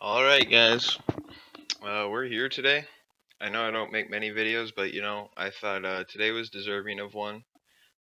Alright, guys. We're here today. I know I don't make many videos, but I thought today was deserving of one.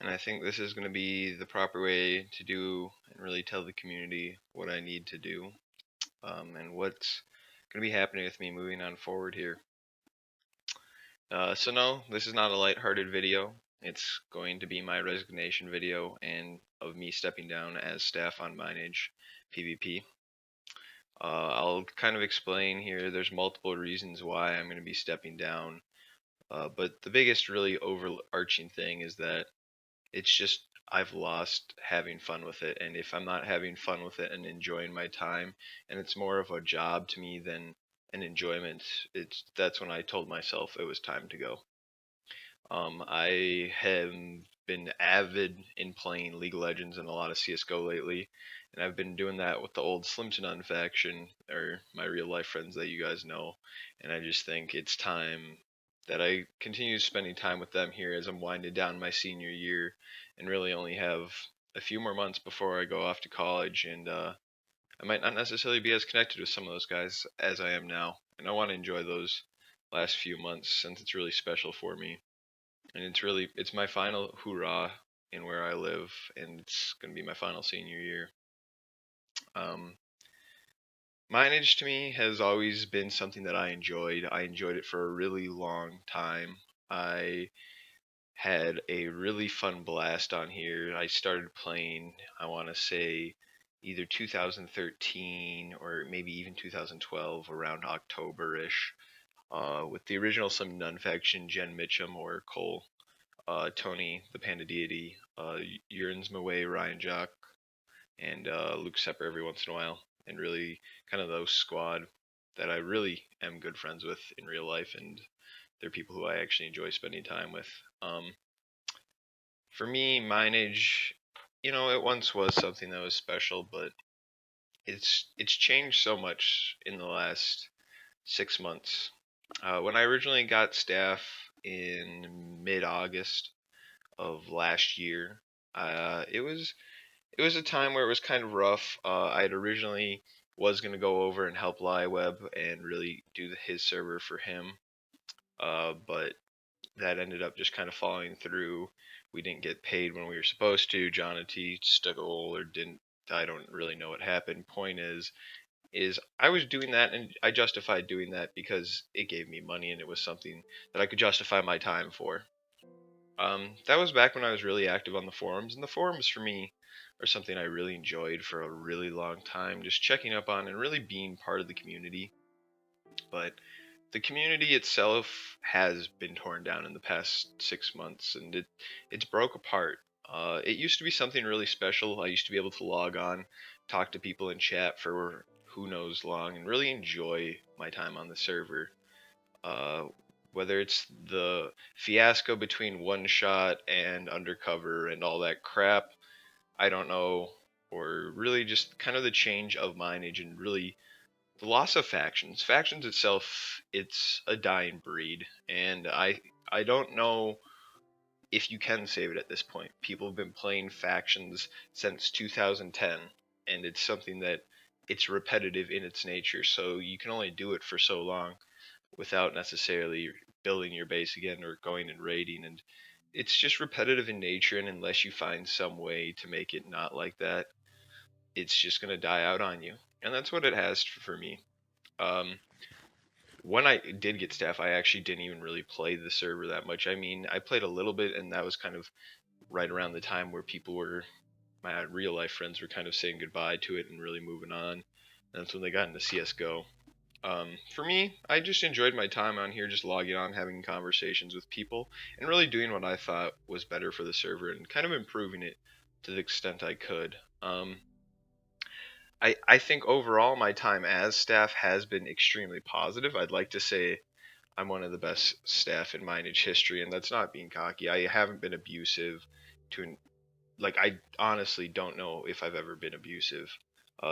And I think this is going to be the proper way to do and really tell the community what I need to do and what's going to be happening with me moving on forward here. So, no, this is not a lighthearted video. It's going to be my resignation video and of me stepping down as staff on mineage PvP. I'll kind of explain here. There's multiple reasons why I'm going to be stepping down, but the biggest, really overarching thing is that it's just I've lost having fun with it, and if I'm not having fun with it and enjoying my time, and it's more of a job to me than an enjoyment, that's when I told myself it was time to go. I have been avid in playing League of Legends and a lot of CS:GO lately, and I've been doing that with the old Slim to None faction, or my real life friends that you guys know, and I just think it's time that I continue spending time with them here as I'm winding down my senior year, and really only have a few more months before I go off to college, and I might not necessarily be as connected with some of those guys as I am now, and I want to enjoy those last few months since it's really special for me and it's my final hoorah in where I live, and it's gonna be my final senior year. Um, Mineage to me has always been something that I enjoyed. I enjoyed it for a really long time. I had a really fun blast on here. I started playing, I want to say, either 2013 or maybe even 2012, around October-ish, with the original Some Nun faction, Jen Mitchum or Cole, Tony, the Panda Deity, Urins Maway, Ryan Jock, and Luke Sepper every once in a while, and really kind of those squad that I really am good friends with in real life, and they're people who I actually enjoy spending time with. For me, mineage, it once was something that was special, but it's changed so much in the last 6 months. When I originally got staff in mid-August of last year. It was a time where it was kind of rough. I'd originally was gonna go over and help Liweb and really do his server for him, but that ended up just kind of falling through. We didn't get paid when we were supposed to. Jonathan stuck a hole or didn't. I don't really know what happened. Point is I was doing that and I justified doing that because it gave me money and it was something that I could justify my time for. That was back when I was really active on the forums, and the forums for me are something I really enjoyed for a really long time, just checking up on and really being part of the community. But the community itself has been torn down in the past 6 months, and it's broke apart. It used to be something really special. I used to be able to log on, talk to people in chat for who knows long, and really enjoy my time on the server. Uh, Whether it's the fiasco between One Shot and Undercover and all that crap, I don't know, or really just kind of the change of mineage and really the loss of factions. Factions itself, it's a dying breed, and I don't know if you can save it at this point. People have been playing factions since 2010, and it's something that it's repetitive in its nature, so you can only do it for so long without necessarily building your base again or going and raiding. And it's just repetitive in nature, and unless you find some way to make it not like that, it's just going to die out on you. And that's what it has for me. Um, when I did get staff, I actually didn't even really play the server that much. I mean, I played a little bit, and that was kind of right around the time where people were, my real life friends were kind of saying goodbye to it and really moving on. And that's when they got into CS:GO. For me, I just enjoyed my time on here, just logging on, having conversations with people, and really doing what I thought was better for the server and kind of improving it to the extent I could. I think overall my time as staff has been extremely positive. I'd like to say I'm one of the best staff in mineage history, and that's not being cocky. I haven't been abusive to like I honestly don't know if I've ever been abusive.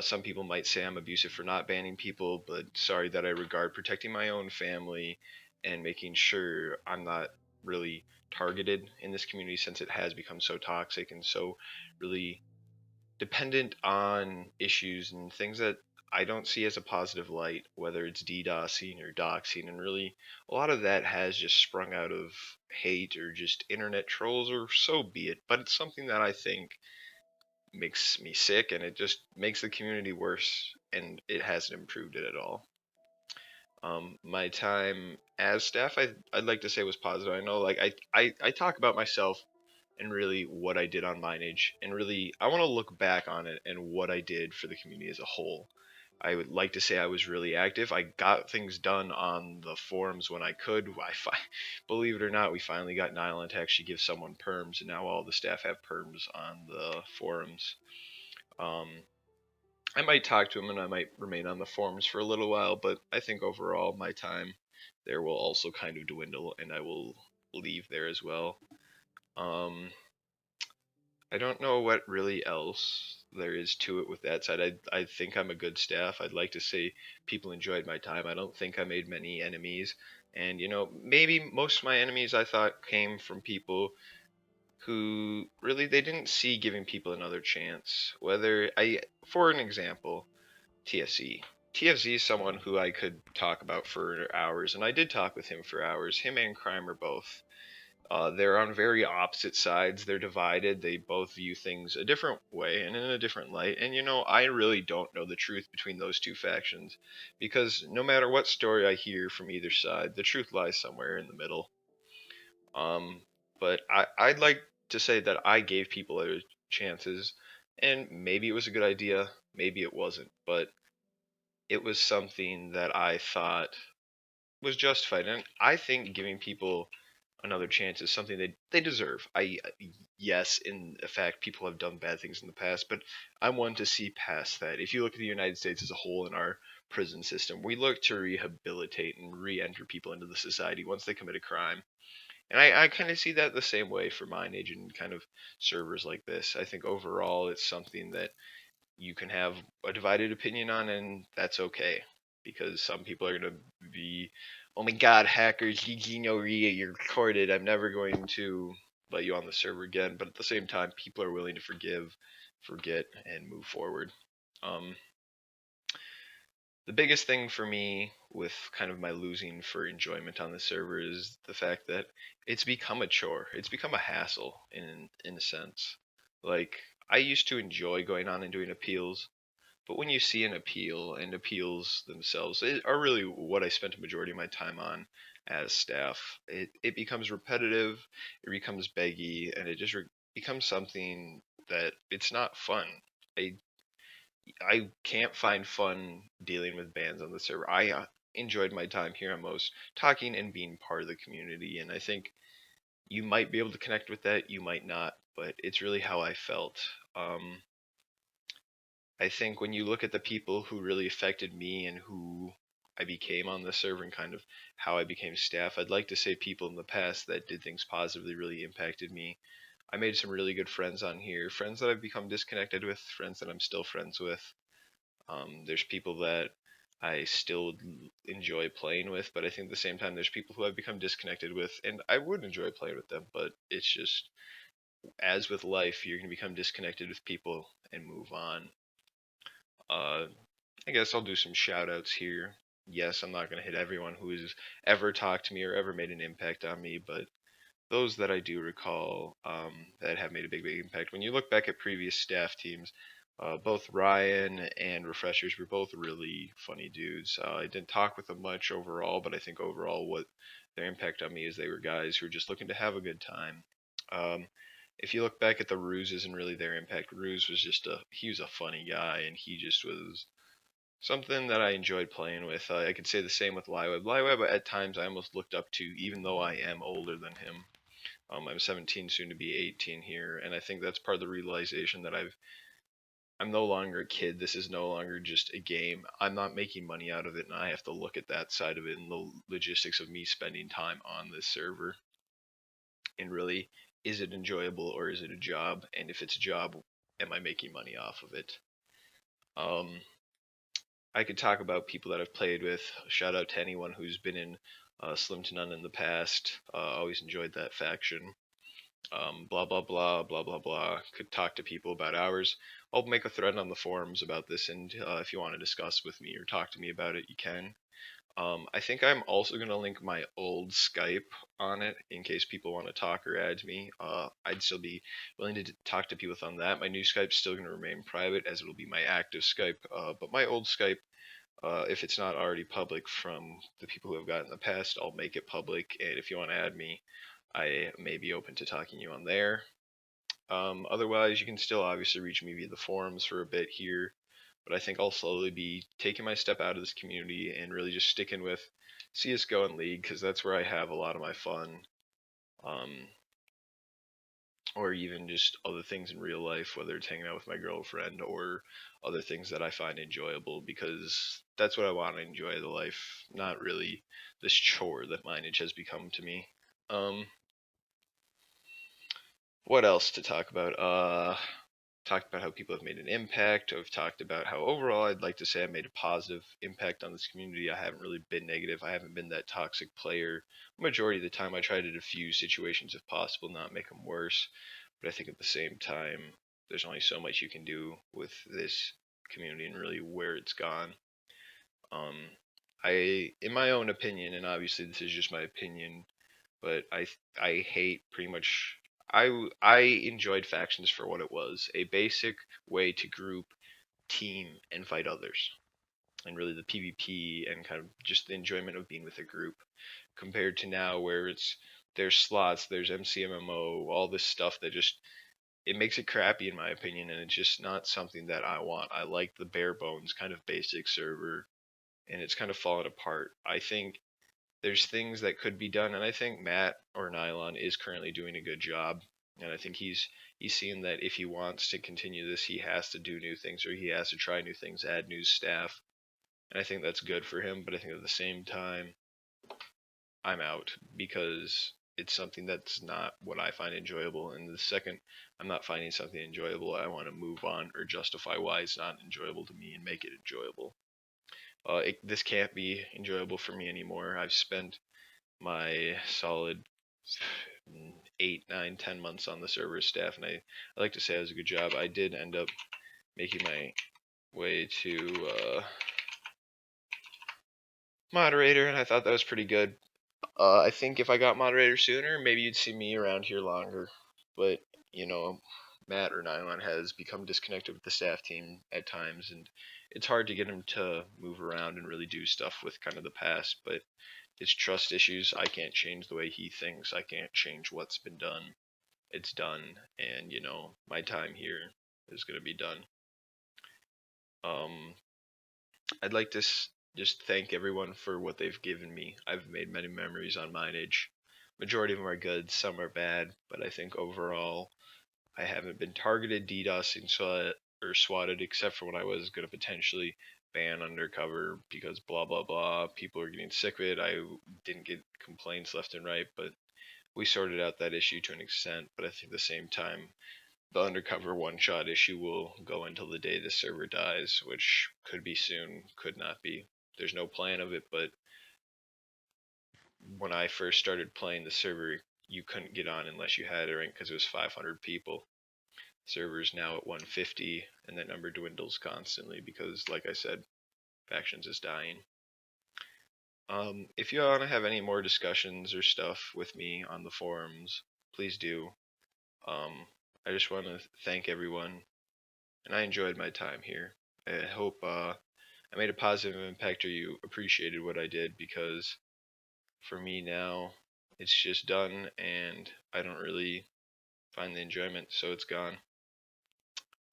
Some people might say I'm abusive for not banning people, but sorry that I regard protecting my own family and making sure I'm not really targeted in this community since it has become so toxic and so really dependent on issues and things that I don't see as a positive light, whether it's DDoSing or doxing, and really a lot of that has just sprung out of hate or just internet trolls, or so be it. But it's something that I think makes me sick, and it just makes the community worse, and it hasn't improved it at all. My time as staff, I'd like to say was positive. I know, like I talk about myself and really what I did on mineage, and really I want to look back on it and what I did for the community as a whole. I would like to say I was really active. I got things done on the forums when I could. Believe it or not, we finally got Nylon to actually give someone perms, and now all the staff have perms on the forums. Um, I might talk to him and I might remain on the forums for a little while, but I think overall my time there will also kind of dwindle, and I will leave there as well. Um, I don't know what really else there is to it with that side. I think I'm a good staff. I'd like to say people enjoyed my time. I don't think I made many enemies. And maybe most of my enemies I thought came from people who really they didn't see giving people another chance. Whether I For an example, TFC. TFC is someone who I could talk about for hours, and I did talk with him for hours. Him and Crime are both they're on very opposite sides. They're divided. They both view things a different way and in a different light. And I really don't know the truth between those two factions because no matter what story I hear from either side, the truth lies somewhere in the middle. Um, but I'd like to say that I gave people other chances, and maybe it was a good idea, maybe it wasn't, but it was something that I thought was justified. And I think giving people another chance is something they deserve. Yes, in fact, people have done bad things in the past, but I want to see past that. If you look at the United States as a whole in our prison system, we look to rehabilitate and re-enter people into the society once they commit a crime. And I kind of see that the same way for mineage and kind of servers like this. I think overall it's something that you can have a divided opinion on, and that's okay because some people are going to be, oh my god, hackers, GG no Ria, you're recorded. I'm never going to let you on the server again. But at the same time, people are willing to forgive, forget, and move forward. Um, the biggest thing for me with kind of my losing for enjoyment on the server is the fact that it's become a chore. It's become a hassle in a sense. Like I used to enjoy going on and doing appeals, but when you see an appeal and appeals themselves are really what I spent a majority of my time on as staff, it becomes repetitive, it becomes beggy, and it just becomes something that it's not fun. I I can't find fun dealing with bans on the server. I enjoyed my time here on most talking and being part of the community, and I think you might be able to connect with that, you might not, but it's really how I felt. I think when you look at the people who really affected me and who I became on the server and kind of how I became staff, I'd like to say people in the past that did things positively really impacted me. I made some really good friends on here, friends that I've become disconnected with, friends that I'm still friends with. There's people that I still enjoy playing with, but I think at the same time there's people who I've become disconnected with, and I would enjoy playing with them, but it's just as with life, you're gonna become disconnected with people and move on. Uh, I guess I'll do some shout outs here. Yes, I'm not going to hit everyone who has ever talked to me or ever made an impact on me, but those that I do recall that have made a big impact. When you look back at previous staff teams, both Ryan and Refreshers were both really funny dudes. I didn't talk with them much overall, but I think overall what their impact on me is they were guys who were just looking to have a good time. Um, if you look back at the Ruses and really their impact, Ruse was he was a funny guy, and he just was something that I enjoyed playing with. I could say the same with Liweb. Liweb at times I almost looked up to, even though I am older than him. I'm 17, soon to be 18 here, and I think that's part of the realization that I'm no longer a kid. This is no longer just a game. I'm not making money out of it, and I have to look at that side of it and the logistics of me spending time on this server. And really, is it enjoyable or is it a job? And if it's a job, am I making money off of it? Um, I could talk about people that I've played with. Shout out to anyone who's been in Slim to None in the past. Always enjoyed that faction. blah blah blah blah blah blah. Could talk to people about hours. I'll make a thread on the forums about this, and if you want to discuss with me or talk to me about it, you can. I think I'm also going to link my old Skype on it in case people want to talk or add me. I'd still be willing to talk to people on that. My new Skype's still going to remain private as it'll be my active Skype. But my old Skype, if it's not already public from the people who have gotten in the past, I'll make it public. And if you want to add me, I may be open to talking to you on there. Otherwise, you can still obviously reach me via the forums for a bit here, but I think I'll slowly be taking my step out of this community and really just sticking with CS:GO and League because that's where I have a lot of my fun, um, or even just other things in real life, whether it's hanging out with my girlfriend or other things that I find enjoyable because that's what I want to enjoy the life, not really this chore that mineage has become to me. Um, what else to talk about? Talked about how people have made an impact. I've talked about how overall I'd like to say I made a positive impact on this community. I haven't really been negative. I haven't been that toxic player. Majority of the time, I try to diffuse situations if possible, not make them worse. But I think at the same time, there's only so much you can do with this community and really where it's gone. Um, in my own opinion, and obviously this is just my opinion, but I hate pretty much. I enjoyed factions for what it was, a basic way to group, team, and fight others, and really the PvP and kind of just the enjoyment of being with a group, compared to now where there's slots, there's MCMMO, all this stuff that just it makes it crappy in my opinion, and it's just not something that I want. I like the bare bones kind of basic server, and it's kind of fallen apart. I think there's things that could be done, and I think Matt or Nylon is currently doing a good job. And I think he's seeing that if he wants to continue this, he has to do new things or he has to try new things, add new staff. And I think that's good for him. But I think at the same time, I'm out because it's something that's not what I find enjoyable. And the second I'm not finding something enjoyable, I want to move on or justify why it's not enjoyable to me and make it enjoyable. This can't be enjoyable for me anymore. I've spent my solid 8, 9, 10 months on the server staff, and I like to say it was a good job. I did end up making my way to moderator, and I thought that was pretty good. I think if I got moderator sooner, maybe you'd see me around here longer. But you know, Matt or Nylon has become disconnected with the staff team at times, and it's hard to get him to move around and really do stuff with kind of the past. But it's trust issues. I can't change the way he thinks. I can't change what's been done. It's done, and my time here is gonna be done. Um, I'd like to just thank everyone for what they've given me. I've made many memories on mineage. Majority of them are good, some are bad, but I think overall I haven't been targeted, DDoSed, or swatted, except for when I was gonna potentially ban undercover because blah blah blah. People are getting sick of it. I didn't get complaints left and right, but we sorted out that issue to an extent. But I think at the same time, the undercover one-shot issue will go until the day the server dies, which could be soon, could not be. There's no plan of it, but when I first started playing the server, you couldn't get on unless you had a rank because it was 500 people. Server's now at 150, and that number dwindles constantly because, like I said, factions is dying. If you want to have any more discussions or stuff with me on the forums, please do. I just want to thank everyone, and I enjoyed my time here. I hope I made a positive impact or you appreciated what I did because for me now, it's just done and I don't really find the enjoyment, so it's gone.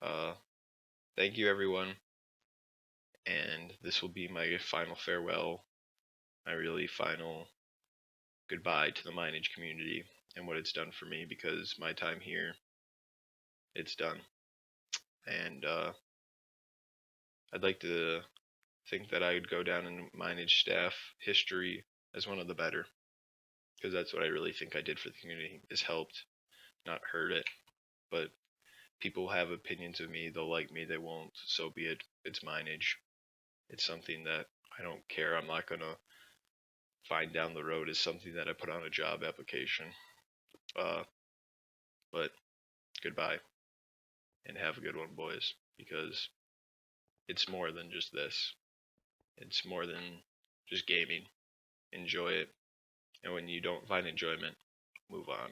Uh, Thank you, everyone, and this will be my final farewell, my really final goodbye to the mineage community and what it's done for me because my time here, it's done. And I'd like to think that I would go down in mineage staff history as one of the better because that's what I really think I did for the community is helped, not hurt it. But people have opinions of me, they'll like me, they won't, so be it. It's mineage. It's something that I don't care. I'm not gonna find down the road as something that I put on a job application. But goodbye and have a good one, boys, because it's more than just this. It's more than just gaming. Enjoy it, and when you don't find enjoyment, move on.